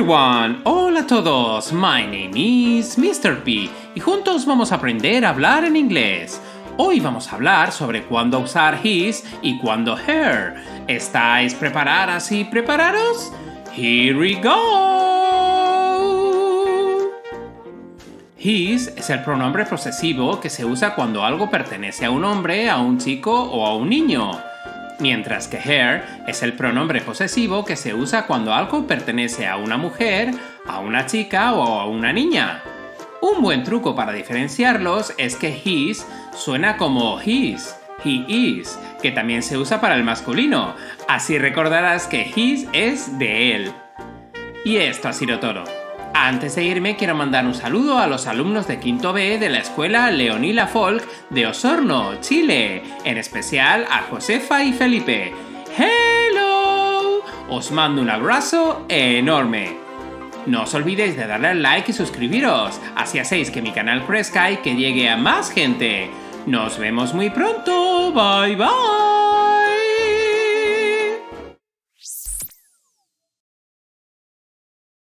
everyone! Hola a todos, my name is Mr. P y juntos vamos a aprender a hablar en inglés. Hoy vamos a hablar sobre cuándo usar his y cuándo her. ¿Estáis preparadas y preparados? Here we go! His es el pronombre posesivo que se usa cuando algo pertenece a un hombre, a un chico o a un niño. Mientras que her es el pronombre posesivo que se usa cuando algo pertenece a una mujer, a una chica o a una niña. Un buen truco para diferenciarlos es que his suena como his, he is, que también se usa para el masculino. Así recordarás que his es de él. Y esto ha sido todo. Antes de irme quiero mandar un saludo a los alumnos de quinto B de la escuela Leonila Folk de Osorno, Chile, en especial a Josefa y Felipe. ¡Hello! Os mando un abrazo enorme. No os olvidéis de darle al like y suscribiros, así hacéis que mi canal crezca y que llegue a más gente. Nos vemos muy pronto. Bye bye.